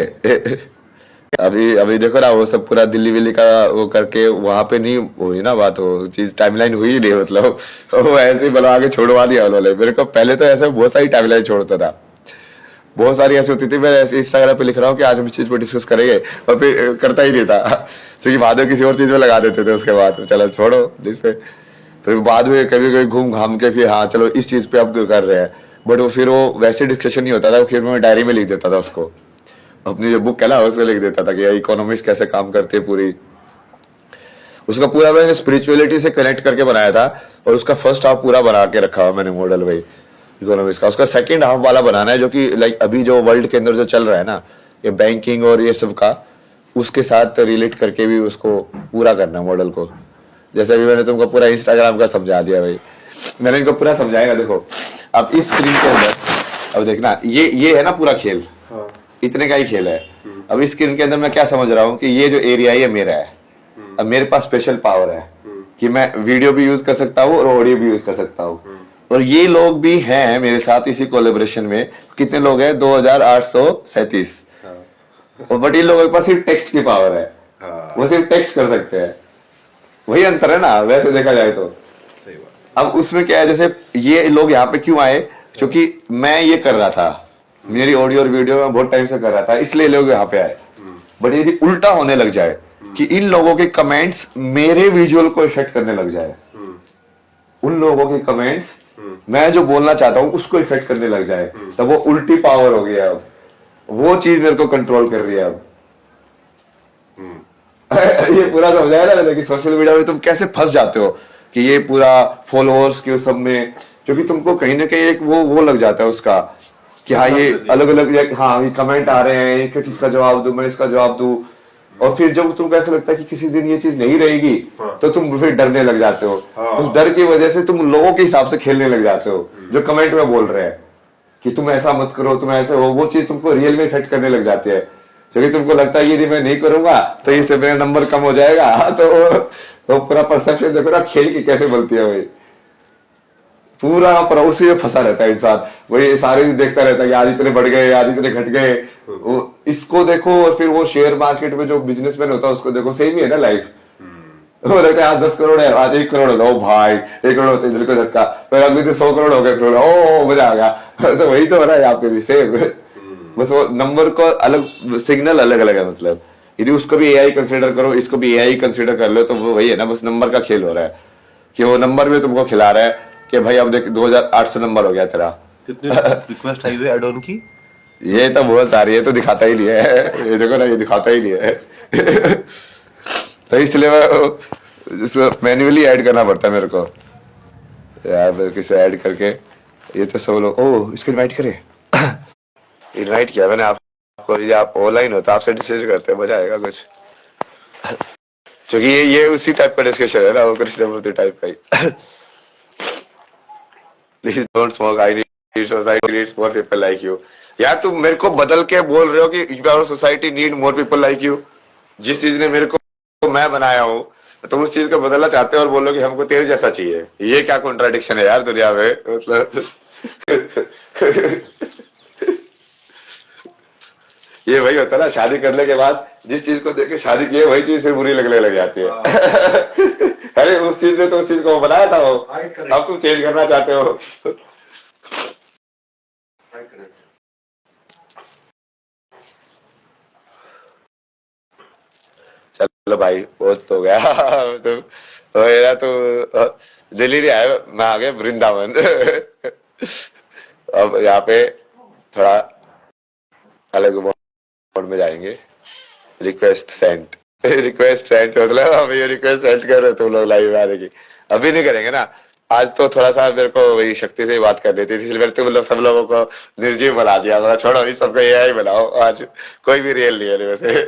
अभी अभी देखो ना, वो सब पूरा दिल्ली विल्ली का वो करके वहां पे नहीं हुई ना बात, वो चीज टाइमलाइन हुई ही नहीं, मतलब वो ऐसे ही बनवा के छोड़वा दिया उन्होंने मेरे को। पहले तो ऐसे बहुत सारी टाइमलाइन छोड़ता था, बहुत सारी ऐसी होती थी, मैं ऐसे इंस्टाग्राम पे लिख रहा हूँ कि आज हम इस चीज पर डिस्कस करेंगे, और फिर करता ही नहीं था, क्योंकि महादेव किसी और चीज में लगा देते थे, उसके बाद चलो छोड़ो इस पे, फिर बाद में कभी कभी घूम घाम के फिर हाँ चलो इस चीज पे अब कर रहे हैं, बट वो फिर वो वैसे डिस्कशन नहीं होता था, फिर मैं डायरी में लिख देता था उसको, अपनी जो बुक है ना उसमें लिख देता था कि इकोनॉमिक्स कैसे काम करती है पूरी, उसका पूरा मैंने स्पिरिचुअलिटी से कनेक्ट करके बनाया था, और उसका फर्स्ट हाफ पूरा बना के रखा हुआ मैंने मॉडल भाई इकोनॉमिक्स का। उसका सेकंड हाफ वाला बनाना है जो कि लाइक अभी जो वर्ल्ड के अंदर जो चल रहा है ना, ये बैंकिंग और ये सब का, उसके साथ रिलेट करके भी उसको पूरा करना है मॉडल को। जैसे अभी मैंने तुमको पूरा इंस्टाग्राम का समझा दिया भाई, मैंने इनको पूरा समझाएगा। देखो अब इस स्क्रीन के अंदर अब देखना, ये है ना पूरा खेल, हाँ। इतने का ही खेल है। अब इस स्क्रीन के अंदर मैं क्या समझ रहा हूँ कि ये जो एरिया है ये मेरा है, अब मेरे पास स्पेशल पावर है कि मैं वीडियो भी यूज कर सकता हूँ और ऑडियो भी यूज कर सकता हूँ, और ये लोग भी हैं मेरे साथ इसी कोलेब्रेशन में। कितने लोग हैं? 2837। और बट इन लोगों के पास सिर्फ टेक्स्ट की पावर है, वो सिर्फ टेक्स्ट कर सकते हैं, वही अंतर है ना वैसे देखा जाए तो। सही बात। अब उसमें क्या है, जैसे ये लोग यहाँ पे क्यों आए, क्योंकि मैं ये कर रहा था, मेरी ऑडियो और वीडियो में बहुत टाइम से कर रहा था, इसलिए लोग यहाँ पे आए। बट यदि उल्टा होने लग जाए कि इन लोगों के कमेंट्स मेरे विजुअल को इफेक्ट करने लग जाए, उन लोगों के कमेंट्स मैं जो बोलना चाहता हूँ उसको इफेक्ट करने लग जाए, तब वो उल्टी पावर हो गया। अब वो चीज मेरे को कंट्रोल कर रही है अब। ये पूरा समझाया ना मैंने कि सोशल मीडिया में तुम कैसे फंस जाते हो, कि ये पूरा फॉलोअर्स के सब में, क्योंकि तुमको कहीं ना कहीं एक वो लग जाता है उसका कि हाँ ये अलग अलग, हाँ ये कमेंट आ रहे हैं, किस चीज का जवाब दूं मैं, इसका जवाब दूं, और फिर जब तुमको ऐसा लगता है कि किसी दिन ये चीज नहीं रहेगी, तो तुम फिर डरने लग जाते हो। उस डर की वजह से तुम लोगों के हिसाब से खेलने लग जाते हो, जो कमेंट में बोल रहे हैं कि तुम ऐसा मत करो, तुम ऐसे हो, वो चीज तुमको रियल में इफेक्ट करने लग जाती है, क्योंकि तुमको लगता है यदि मैं नहीं करूंगा तो इससे मेरा नंबर कम हो जाएगा। तो पूरा परसेप्शन देखो ना खेल की कैसे बनती है भाई, पूरा पर उसी में फंसा रहता है इंसान, वही सारे दिन देखता रहता है कि आज इतने बढ़ गए, आज इतने घट गए। वो इसको देखो, और फिर वो शेयर मार्केट में जो बिजनेसमैन होता है उसको देखो, सेम ही है ना लाइफ। वो लगता है आज 10 करोड़ है, आज 1 करोड़ हो, भाई 1 करोड़ होते दिल को झटका, फिर अगले दिन 100 करोड़ हो गए, ओ मजा आ गया। तो वही तो हो रहा है यहाँ पे भी सेम। बस वो नंबर को अलग सिग्नल अलग अलग है, मतलब यदि उसको भी एआई कंसीडर करो, इसको भी एआई कंसीडर कर लो, तो वो वही है ना, बस नंबर का खेल हो रहा है कि वो नंबर में तुमको खिला रहा है कि भाई अब देख 2800 नंबर हो गया तेरा। कितनी रिक्वेस्ट आई हुई एड ऑन की? ये तो बहुत सारी है, तो दिखाता ही नहीं है। ये देखो ना, ये दिखाता ही नहीं है। तो इसलिए मैं मैन्युअली ऐड करना पड़ता है मेरे को यार, मेरे किसे ऐड करके। ये तो सब लोग ओ इसको इनवाइट करे। इनवाइट किया मैंने आपको, यदि आप ऑनलाइन हो तो आपसे डिस्कस करते हैं, मजा आएगा कुछ। क्योंकि ये उसी टाइप का डिस्कशन है ना, वो कृष्णमूर्ति टाइप का ही। Please don't smoke, I need society needs more people like you. यार तुम मेरे को बदल के बोल रहे हो कि our society need more people like you. जिस चीज ने मेरे को मैं बनाया हूँ, तुम उस चीज को बदलना चाहते हो और बोलो कि हमको तेरे जैसा चाहिए। ये क्या कॉन्ट्राडिक्शन है यार दुनिया में, मतलब। ये वही होता है ना, शादी करने के बाद जिस चीज को देख के शादी की है वही चीज फिर बुरी लगने लग जाती है। अरे उस चीज ने तो उस चीज को बनाया था वो, अब तुम चेंज करना चाहते हो। चलो भाई बहुत हो गया। तो मेरा तो दिल्ली नहीं आया, मैं आ गया वृंदावन। अब यहाँ पे थोड़ा अलग मोड में जाएंगे। रिक्वेस्ट सेंड, रिक्वेस्ट सेंड मतलब अब ये रिक्वेस्ट सेंड कर रहे हो तुम लोग लाइव में आने की। अभी नहीं करेंगे ना, आज तो थोड़ा सा मेरे को वही शक्ति से ही बात करनी थी, इसलिए तुम लोग सब लोगों को निर्जीव बना दिया। मतलब छोड़ो इस सबको एआई बनाओ, आज कोई भी रियल नहीं है वैसे,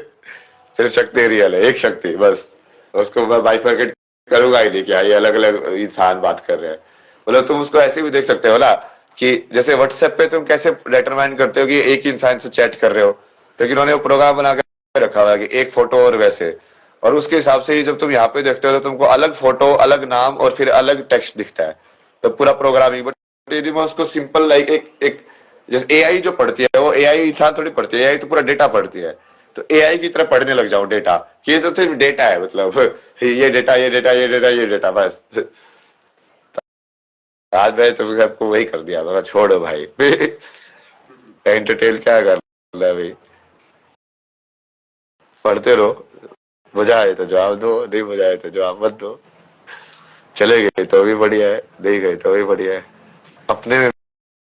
सिर्फ शक्ति रियल है, एक शक्ति बस। उसको मैं बाइफरकेट करूंगा ही नहीं कि ये अलग अलग इंसान बात कर रहे हैं। मतलब तुम उसको ऐसे भी देख सकते हो ना कि जैसे व्हाट्सएप पे तुम कैसे डिटरमाइन करते हो कि एक इंसान से चैट कर रहे हो, लेकिन उन्होंने वो प्रोग्राम बना के रखा हुआ है कि एक फोटो और वैसे, और उसके हिसाब से ही जब तुम यहाँ पे देखते हो तो तुमको अलग फोटो, अलग नाम और फिर अलग टेक्स्ट दिखता है, तो पूरा प्रोग्रामिंग। बट यदि मैं उसको सिंपल लाइक एक जैसे एआई जो पढ़ती है, वो एआई इंसान थोड़ी पढ़ती है, एआई तो पूरा डेटा पढ़ती है। तो एआई की तरह पढ़ने लग जाओ डेटा, कि ये तो सिर्फ डेटा है, मतलब ये डेटा ये डेटा ये डेटा ये डेटा बस। आज मैं तो सबको वही कर दिया, मैं छोड़ो भाई। एंटरटेन क्या कर रहा है भाई, पढ़ते रहो, मजा आए तो जवाब दो, नहीं मजा आए तो जवाब मत दो। चले गए तो भी बढ़िया है, नहीं गए तो भी बढ़िया है। अपने में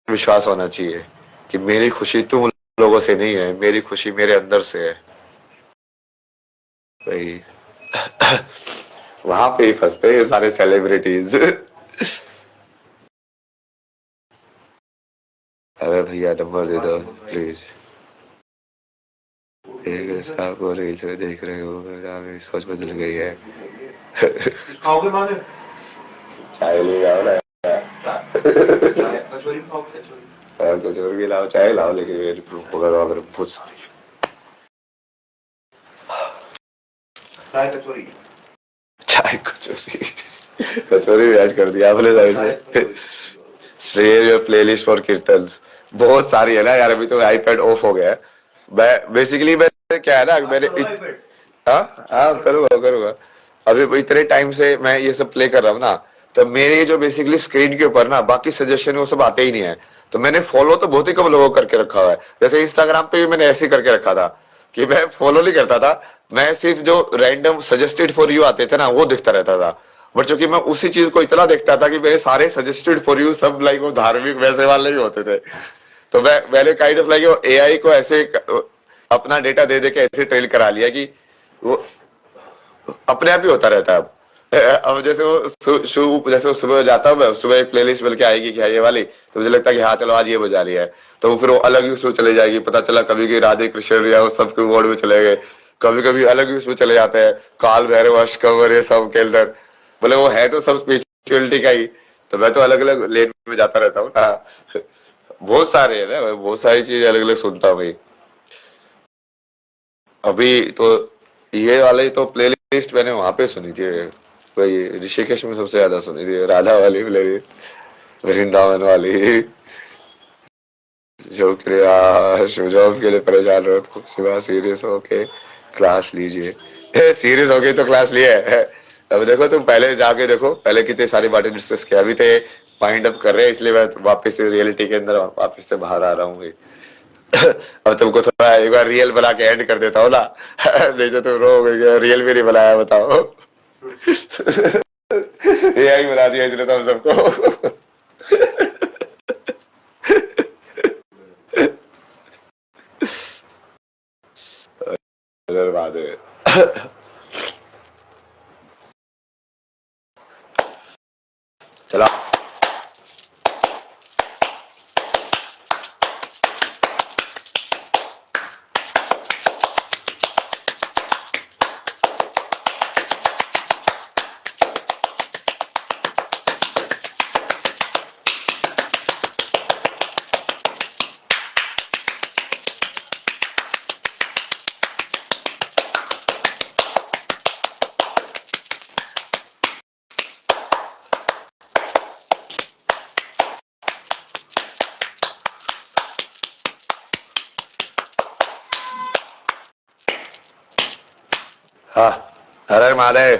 विश्वास होना चाहिए कि मेरी खुशी तुम लोगों से नहीं है, मेरी खुशी मेरे अंदर से है भाई। वहां पे ही फंसते हैं ये सारे सेलिब्रिटीज। अरे भैया नंबर दे दो प्लीज। एक आपको रील्स में देख रहे हो, मेरी सोच बदल गई है। खाओगे मांगे? चाय ले जाओ ना, कचौरी खाओगे? कचौरी कचौरी भी लाओ, चाय लाओ, लेकिन मेरे अगर बहुत सारी चाय कचौरी, चाय कचौरी। कचौरी भी ऐड कर दिया आपने साइड से। श्रेय योर प्लेलिस्ट फॉर कीर्तन्स, बहुत सारी है ना यार। अभी तो आईपैड ऑफ हो गया है। मैं बेसिकली मैं क्या है ना, मैंने हाँ हाँ करूंगा करूंगा। अभी इतने टाइम से मैं ये सब प्ले कर रहा हूँ ना, तो मेरे जो बेसिकली स्क्रीन के ऊपर ना बाकी सजेशन वो सब आते ही नहीं है। तो मैंने फॉलो तो बहुत ही कम लोगों करके रखा हुआ है। जैसे इंस्टाग्राम पे भी मैंने ऐसे ही करके रखा था कि मैं फॉलो नहीं करता था, मैं सिर्फ जो रैंडम सजेस्टेड फॉर यू आते थे ना वो दिखता रहता था। बट चूंकि मैं उसी चीज को इतना देखता था कि मेरे सारे सजेस्टेड फॉर यू सब लाइक वो धार्मिक वैसे वाले भी होते थे। तो मैंने काइंड ऑफ लाइक एआई को ऐसे अपना डेटा दे दे के ऐसे ट्रेन करा लिया कि वो अपने आप ही होता रहता है। अब जैसे वो जैसे वो सुबह जाता हूँ मैं, सुबह एक प्लेलिस्ट बन के आएगी क्या ये वाली, तो मुझे लगता है कि हाँ चलो आज ये बजा रही है, तो फिर वो अलग ही उसमें चले जाएगी। पता चला कभी की राधे कृष्ण या वो सबके वर्ड में चले गए, कभी कभी अलग ही उसमें चले जाते हैं, काल भैरव अष्टकंवर ये सब के अंदर। बोले वो है तो सब स्पिरिचुअलिटी का ही, तो मैं तो अलग अलग लेन में जाता रहता हूँ। हाँ बहुत सारे है ना, बहुत सारी चीजें अलग अलग सुनता हूँ भाई। अभी तो ये वाले तो प्लेलिस्ट मैंने वहां पे सुनी थी, वही ऋषिकेश में सबसे ज्यादा सुनी थी, राधा वाली प्लेलिस्ट, वृंदावन वाली। जो जॉब के लिए परेशान हो तो सिवा सीरियस होके क्लास लीजिए। सीरियस होके तो क्लास लिया है। अब देखो तुम पहले जाके देखो, पहले कितनी सारी बातें डिस्कस किया, अभी तो माइंड अप कर रहे हैं, इसलिए मैं वापस से रियलिटी के अंदर वापस से बाहर आ रहा हूँ। अब तुमको थोड़ा एक बार रियल बना के एंड कर देता हूँ ना। नहीं तो तुम रो रियल भी नहीं बनाया, बताओ। एआई बना दिया इसने तो हम सबको। बर्बाद है। चला। हाँ, हर हर महादेव।